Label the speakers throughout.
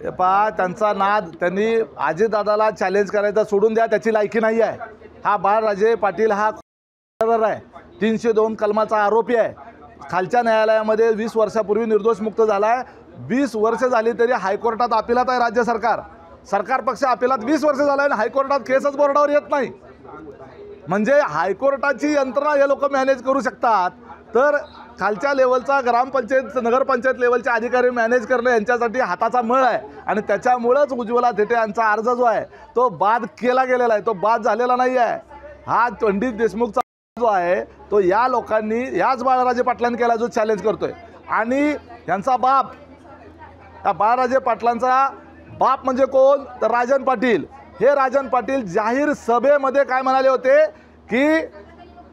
Speaker 1: पहा त्यांचा नाद, त्यांनी अजितदादाला चॅलेंज करायचं सोडून द्या, त्याची लायकी नाही आहे। हा बाळराजे पाटील हा आहे, 302 कलमाचा आरोपी आहे। खालच्या न्यायालयामध्ये 20 वर्षापूर्वी निर्दोष मुक्त झाला आहे। 20 वर्ष झाली तरी हायकोर्टात अपिलात आहे राज्य सरकार, सरकार पक्ष अपिलात 20 वर्ष झाला आहे आणि हायकोर्टात केसच बोर्डावर येत नाही। म्हणजे हायकोर्टाची यंत्रणा हे लोक मॅनेज करू शकतात, तर खालच्या लेवलचा ग्रामपंचायत नगरपंचायत लेवलचे अधिकारी मॅनेज करणं यांच्यासाठी हाताचा मळ आहे। आणि त्याच्यामुळेच उज्ज्वला थेटे यांचा अर्ज जो आहे तो बाद केला गेलेला आहे, तो बाद झालेला नाही आहे। हा पंडित देशमुखचा जो आहे तो या लोकांनी, याच बाळराजे पाटलांनी केला जो चॅलेंज करतोय। आणि यांचा बाप, त्या बाळराजे पाटलांचा बाप म्हणजे कोण, तर राजन पाटील। हे राजन पाटील जाहीर सभेमध्ये काय म्हणाले होते की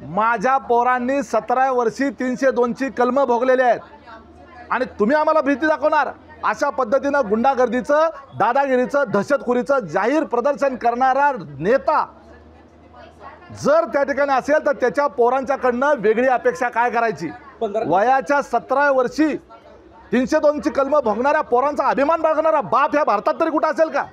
Speaker 1: माझ्या पोरांनी 17 वर्षी 302 ची कलम भोगलेले आहेत आणि तुम्ही आम्हाला भीती दाखवणार, अशा पद्धतीनं गुंडागर्दीचं, दादागिरीचं, दहशतखोरीचं जाहीर प्रदर्शन करणारा नेता जर त्या ठिकाणी असेल तर त्याच्या पोरांच्याकडनं वेगळी अपेक्षा काय करायची। वयाच्या 17 वर्षी 302 ची कलम भोगणाऱ्या पोरांचा अभिमान बाळगणारा बाप ह्या भारतात तरी कुठं असेल का?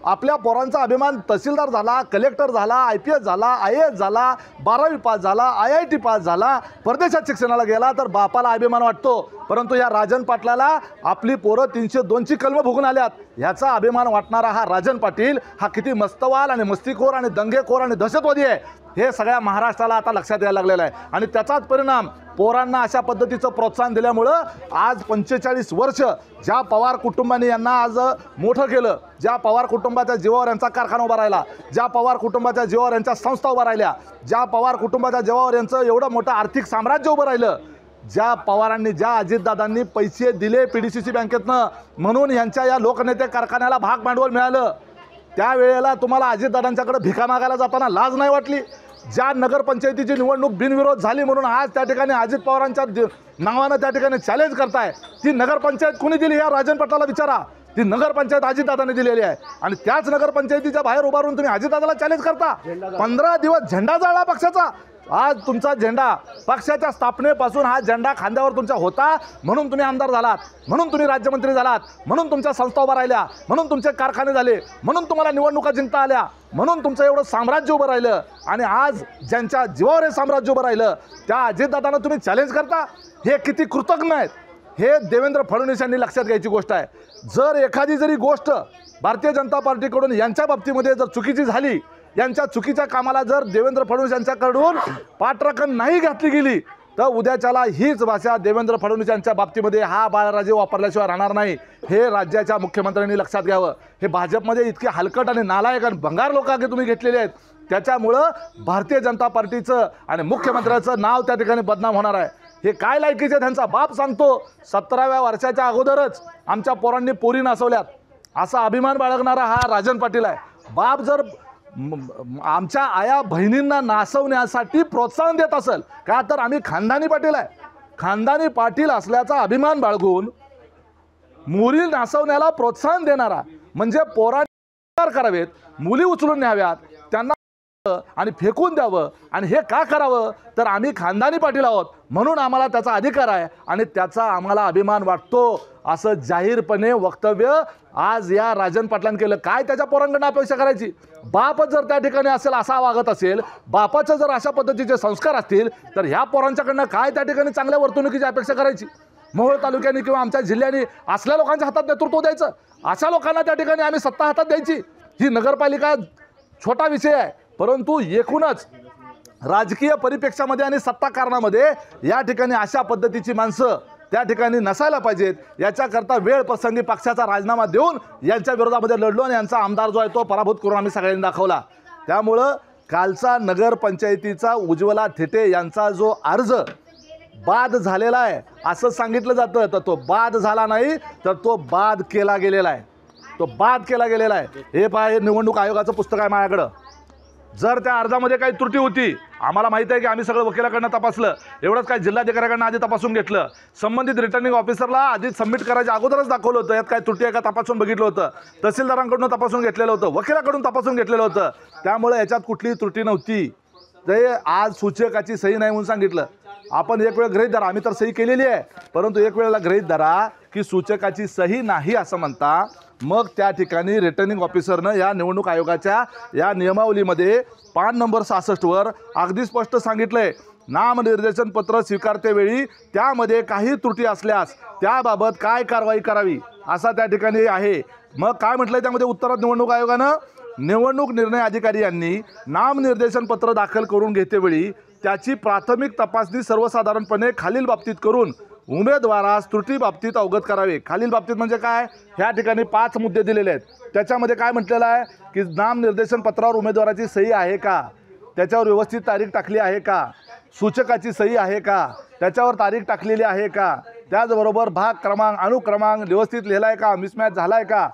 Speaker 1: आपल्या पोरांचा अभिमान तहसीलदार झाला, कलेक्टर झाला, IPS झाला, IAS झाला, 12वी पास झाला, IIT पास झाला, परदेशात शिक्षणाला गेला तर बापाला अभिमान वाटतो। परंतु या राजन पाटलाला आपली पोरं 302 ची कलम भोगून आल्यात, ह्याचा अभिमान वाटणारा हा राजन पाटील हा किती मस्तवाल आणि मस्तीखोर आणि दंगेखोर आणि दहशतवादी आहे हे सगळ्या महाराष्ट्राला आता लक्षात यायला लागलेलं आहे। आणि त्याचाच परिणाम पोरांना अशा पद्धतीचं प्रोत्साहन दिल्यामुळं आज 45 वर्ष ज्या पवार कुटुंबाने यांना आज मोठं केलं, ज्या पवार कुटुंबाच्या जीवावर यांचा कारखाना उभा राहिला, ज्या पवार कुटुंबाच्या जीवावर यांच्या संस्था उभा राहिल्या, ज्या पवार कुटुंबाच्या जीवावर यांचं एवढं मोठं आर्थिक साम्राज्य उभं राहिलं, ज्या पवारांनी, ज्या अजितदादांनी पैसे दिले PDCC बँकेतनं म्हणून यांच्या या लोकनेते कारखान्याला भाग भांडवल मिळालं, त्यावेळेला तुम्हाला अजितदादांच्याकडे भिका मागायला जाताना लाज नाही वाटली? ज्या नगरपंचायतीची निवडणूक बिनविरोध झाली म्हणून आज त्या ठिकाणी अजित पवारांच्या नावानं त्या ठिकाणी चॅलेंज करताय, ती नगरपंचायत कोणी दिली या राजन पाटलाला विचारा। ती नगरपंचायत अजितदादांनी दिलेली आहे आणि त्याच नगरपंचायतीच्या बाहेर उभारून तुम्ही अजितदादाला चॅलेंज करता। 15 दिवस झेंडा जाळला पक्षाचा। आज तुमचा झेंडा पक्षाच्या स्थापनेपासून हा झेंडा खांद्यावर तुमच्या होता म्हणून तुम्ही आमदार झालात, म्हणून तुम्ही राज्यमंत्री झालात, म्हणून तुमच्या संस्था उभा राहिल्या, म्हणून तुमचे कारखाने झाले, म्हणून तुम्हाला निवडणुका जिंकता आल्या, म्हणून तुमचं एवढं साम्राज्य उभं राहिलं। आणि आज ज्यांच्या जीवावर हे साम्राज्य उभं राहिलं त्या अजितदादांना तुम्ही चॅलेंज करता, हे किती कृतज्ञ आहेत हे देवेंद्र फडणवीस यांनी लक्षात घ्यायची गोष्ट आहे। जर एखादी जरी गोष्ट भारतीय जनता पार्टीकडून यांच्या बाबतीमध्ये जर चुकीची झाली, यांच्या चुकीच्या कामाला जर देवेंद्र फडणवीस यांच्याकडून पाठराखण नाही घातली गेली तर उद्याच्याला हीच भाषा देवेंद्र फडणवीस यांच्या बाबतीमध्ये हा बाळराजे वापरल्याशिवाय राहणार नाही, हे राज्याच्या मुख्यमंत्र्यांनी लक्षात घ्यावं। हे भाजपमध्ये इतके हलकट आणि नालायक आणि भंगार लोक तुम्ही घेतलेले आहेत, त्याच्यामुळं भारतीय जनता पार्टीचं आणि मुख्यमंत्र्याचं नाव त्या ठिकाणी बदनाम होणार आहे। हे काय लायकीचे त्यांचा बाप सांगतो, 17व्या वर्षाच्या अगोदरच आमच्या पोरांनी पोरी नाचवल्यात असा अभिमान बाळगणारा हा राजन पाटील आहे। बाप जर आमच्या आया बहिणींना नाचवण्यासाठी प्रोत्साहन देत असेल का तर आम्ही खानदानी पाटील आहे, खानदानी पाटील असल्याचा अभिमान बाळगून मुली नाचवण्याला प्रोत्साहन देणारा म्हणजे पोरांनी करावेत, मुली उचलून न्याव्यात, त्यांना आणि फेकून द्यावं, आणि हे का करावं तर आम्ही खानदानी पाटील आहोत म्हणून आम्हाला त्याचा अधिकार आहे आणि त्याचा आम्हाला अभिमान वाटतो असं जाहीरपणे वक्तव्य आज या राजन पाटलांनी केलं। काय त्याच्या पोरांकडून अपेक्षा करायची? बापच जर त्या ठिकाणी असेल, असा वागत असेल, बापाचं जर अशा पद्धतीचे संस्कार असतील तर ह्या पोरांच्याकडनं काय त्या ठिकाणी चांगल्या वर्तणुकीची अपेक्षा करायची? मोहोळ तालुक्याने किंवा आमच्या जिल्ह्याने असल्या लोकांच्या हातात नेतृत्व द्यायचं, अशा लोकांना त्या ठिकाणी आम्ही सत्ता हातात द्यायची? ही नगरपालिका छोटा विषय आहे, परंतु एकूणच राजकीय परिप्रेक्षामध्ये आणि सत्ता कारणामध्ये या ठिकाणी अशा पद्धतीची माणसं त्या ठिकाणी नसायला पाहिजेत। याच्याकरता वेळ प्रसंगी पक्षाचा राजीनामा देऊन यांच्या विरोधामध्ये लढलो आणि यांचा आमदार जो आहे तो पराभूत करून आम्ही सगळ्यांनी दाखवला। त्यामुळं कालचा नगरपंचायतीचा उज्ज्वला थेटे यांचा जो अर्ज बाद झालेला आहे असं सांगितलं जातं, तर तो बाद झाला नाही तर तो बाद केला गेलेला आहे, तो बाद केला गेलेला आहे। हे पहा, हे निवडणूक आयोगाचं पुस्तक आहे माझ्याकडं। जर त्या अर्जामध्ये काही त्रुटी होती, आम्हाला माहिती आहे की आम्ही सगळं वकिलाकडनं तपासलं, एवढंच काय जिल्हाधिकाऱ्याकडनं आधी तपासून घेतलं, संबंधित रिटर्निंग ऑफिसरला आधी सबमिट करायच्या अगोदरच दाखवलं होतं यात काय त्रुटी आहे का तपासून बघितलं होतं, तहसीलदारांकडून तपासून घेतलेलं होतं, वकिलाकडून तपासून घेतलेलं होतं, त्यामुळे याच्यात कुठलीही त्रुटी नव्हती। ते आज सूचकाची सही नाही म्हणून सांगितलं। आपण एक वेळ गृहीत धरा, आम्ही तर सही केलेली आहे, परंतु एक वेळेला गृहीत धरा की सूचकाची सही नाही असं म्हणता, मग त्या ठिकाणी रिटर्निंग ऑफिसरनं या निवडणूक आयोगाच्या या नियमावलीमध्ये पान नंबर 66 वर अगदी स्पष्ट सांगितलंय, नामनिर्देशन पत्र स्वीकारतेवेळी त्यामध्ये काही त्रुटी असल्यास त्याबाबत काय कारवाई करावी असा त्या ठिकाणी आहे. मग काय म्हटलंय त्यामध्ये उत्तरात निवडणूक आयोगानं, निवडणूक निर्णय अधिकारी यांनी नामनिर्देशन पत्र दाखल करून घेतेवेळी त्याची प्राथमिक तपासणी सर्वसाधारणपणे खालील बाबतीत करून उमेदवारास त्रुटी बाबतीत अवगत करावे. खालील बाबतीत म्हणजे काय, ह्या ठिकाणी 5 मुद्दे दिलेले आहेत. त्याच्यामध्ये काय म्हटलेलं आहे की नामनिर्देशन पत्रावर उमेदवाराची सही आहे का, त्याच्यावर व्यवस्थित तारीख टाकली आहे का, सूचकाची सही आहे का, त्याच्यावर तारीख टाकलेली आहे का, त्याचबरोबर भाग क्रमांक अनुक्रमांक व्यवस्थित लिहिला आहे का, मिसमॅच झाला आहे का,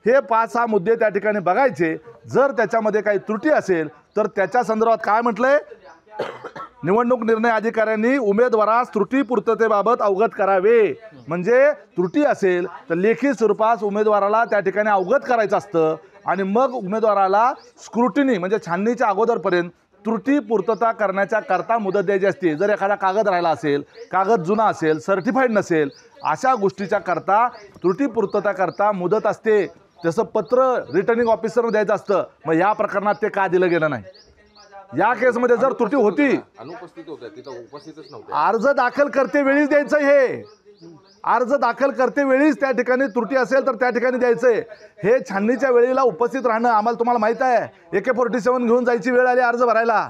Speaker 1: हे 5-6 मुद्दे त्या ठिकाणी बघायचे. जर त्याच्यामध्ये काही त्रुटी असेल तर त्याच्या संदर्भात काय म्हटलंय, निवडणूक निर्णय अधिकाऱ्यांनी उमेदवारास त्रुटी पूर्ततेबाबत अवगत करावे. म्हणजे त्रुटी असेल तर लेखी स्वरूपात उमेदवाराला त्या ठिकाणी अवगत करायचं असतं आणि मग उमेदवाराला स्क्रुटिनी म्हणजे छाननीच्या अगोदरपर्यंत त्रुटी पूर्तता करण्याच्या करता मुदत द्यायची असते. जर एखादा कागद राहिला असेल, कागद जुना असेल, सर्टिफाईड नसेल, अशा गोष्टीच्या करता त्रुटी पूर्तता करता मुदत असते. तसं पत्र रिटर्निंग ऑफिसरनं द्यायचं असतं. मग या प्रकरणात ते का दिलं गेलं नाही? या केसमध्ये जर त्रुटी होती,
Speaker 2: अनुपस्थित होते, तिथं उपस्थितच नव्हते.
Speaker 1: अर्ज दाखल करते वेळीच द्यायचं. हे अर्ज दाखल करते वेळीच त्या ठिकाणी त्रुटी असेल तर त्या ठिकाणी द्यायचंय. हे छाननीच्या वेळेला उपस्थित राहणं आम्हाला तुम्हाला माहित आहे, AK-47 घेऊन जायची वेळ आली अर्ज भरायला,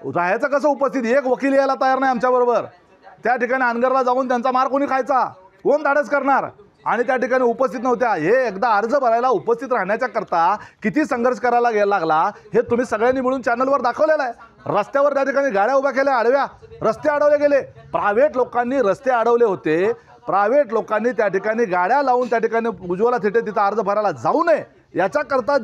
Speaker 1: राहायचं कसं उपस्थित? एक वकील यायला तयार नाही आमच्याबरोबर. त्या ठिकाणी अनगरला जाऊन त्यांचा मार कोणी खायचा, कोण धाडस करणार? आणि त्या ठिकाणी उपस्थित नव्हत्या. हे एकदा अर्ज भरायला उपस्थित राहण्याच्या करता किती संघर्ष करायला लागला हे तुम्ही सगळ्यांनी मिळून चॅनलवर दाखवलेलं आहे. रस्त्यावर त्या ठिकाणी गाड्या उभ्या केल्या, आडव्या रस्ते अडवले गेले, प्रायव्हेट लोकांनी रस्ते अडवले होते. प्रायव्हेट लोकांनी त्या ठिकाणी गाड्या लावून त्या ठिकाणी उज्ज्वला थिटे तिथं अर्ज भरायला जाऊ नये याच्याकरता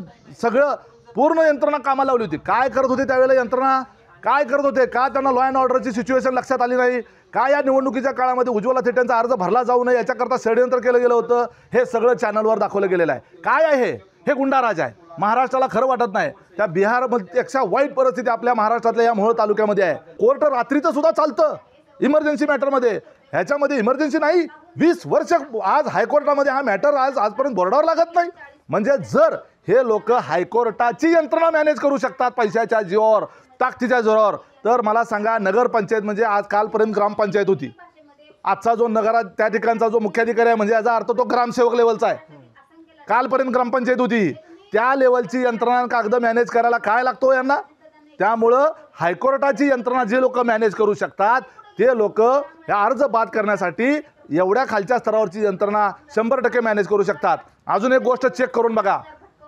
Speaker 1: सगळं पूर्ण यंत्रणा कामाला लावली होती. काय करत होते त्यावेळेला यंत्रणा? काय करत होते? का त्यांना लॉ अँड ऑर्डरची सिच्युएशन लक्षात आली नाही? का या निवडणुकीच्या काळामध्ये उज्ज्वला थिटेंचा अर्ज भरला जाऊ नये याच्याकरता षडयंत्र केलं गेलं होतं? हे सगळं चॅनलवर दाखवलं गेलेलं आहे. काय आहे हे? गुंडाराज आहे. महाराष्ट्राला खरं वाटत नाही. त्या बिहारपेक्षा वाईट परिस्थिती आपल्या महाराष्ट्रातल्या या मोहोळ तालुक्यामध्ये आहे. कोर्ट रात्रीचं सुद्धा चालतं इमर्जन्सी मॅटरमध्ये. ह्याच्यामध्ये इमर्जन्सी नाही. 20 वर्ष आज हायकोर्टामध्ये हा मॅटर आजपर्यंत बोर्डावर लागत नाही. म्हणजे जर हे लोक हायकोर्टाची यंत्रणा मॅनेज करू शकतात पैशाच्या जीवावर, ताकदीच्या जोरावर, तर मला सांगा नगरपंचायत म्हणजे आज कालपर्यंत ग्रामपंचायत होती. आजचा जो नगरात त्या ठिकाणचा जो मुख्याधिकारी आहे म्हणजे याचा अर्थ तो ग्रामसेवक लेवलचा आहे. कालपर्यंत ग्रामपंचायत होती. त्या लेवलची यंत्रणा कागद मॅनेज करायला काय लागतो यांना? त्यामुळं हायकोर्टाची यंत्रणा जे लोक मॅनेज करू शकतात ते लोक ह्या अर्ज बाद करण्यासाठी एवढ्या खालच्या स्तरावरची यंत्रणा 100% मॅनेज करू शकतात. अजून एक गोष्ट चेक करून बघा,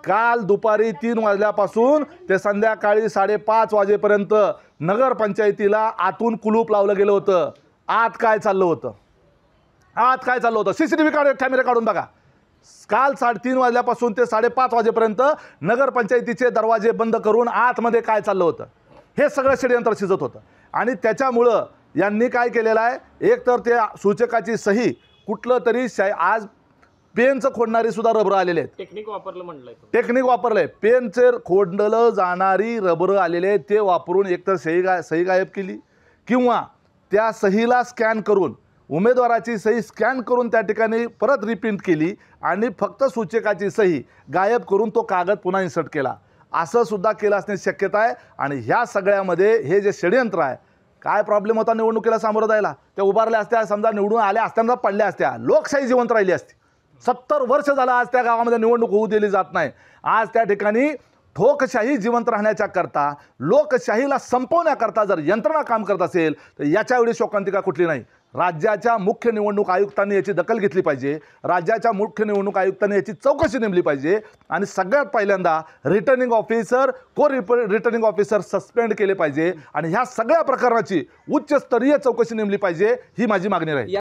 Speaker 1: काल दुपारी 3 वाजल्यापासून ते संध्याकाळी 5:30 वाजेपर्यंत नगरपंचायतीला आतून कुलूप लावलं गेलं होतं. आत काय चाललं होतं? आत काय चाललं होतं? CCTV कॅमेरे काढून बघा. काल 3:30 वाजल्यापासून ते 5:30 वाजेपर्यंत नगरपंचायतीचे दरवाजे बंद करून आतमध्ये काय चाललं होतं हे सगळं षडयंत्र शिजत होतं. आणि त्याच्यामुळं यांनी काय केलेलं आहे, एक तर ते सूचकाची सही कुठलं तरी आज पेनचं खोडणारी सुद्धा रबरं आलेले आहेत.
Speaker 2: टेक्निक वापरलं म्हणलंय,
Speaker 1: टेक्निक वापरलंय. पेनचे खोडलं जाणारी रबरं आलेले आहेत ते वापरून एकतर सही गायब केली किंवा त्या सहीला स्कॅन करून उमेदवाराची सही स्कॅन करून त्या ठिकाणी परत रिप्रिंट केली आणि फक्त सूचकाची सही गायब करून तो कागद पुन्हा इन्सर्ट केला. असं सुद्धा केलं असण्याची शक्यता आहे. आणि ह्या सगळ्यामध्ये हे जे षडयंत्र आहे, काय प्रॉब्लेम होता निवडणुकीला सामोरं जायला? त्या उभारल्या असत्या, समजा निवडून आल्या असताना पडल्या असत्या, लोकशाही जिवंत राहिली असती. 70 वर्ष झालं आज त्या गावामध्ये निवडणूक होऊ दिली जात नाही. आज त्या ठिकाणी ठोकशाही जिवंत राहण्याच्या करता, लोकशाहीला संपवण्याकरता जर यंत्रणा काम करत असेल तर याच्या एवढी शोकांतिका कुठली नाही. राज्याच्या मुख्य निवडणूक आयुक्तांनी याची दखल घेतली पाहिजे. राज्याच्या मुख्य निवडणूक आयुक्तांनी याची चौकशी नेमली पाहिजे. आणि सगळ्यात पहिल्यांदा returning officer, returning officer suspend केले पाहिजे आणि ह्या सगळ्या प्रकरणाची उच्चस्तरीय चौकशी नेमली पाहिजे. ही माझी मागणी राहील.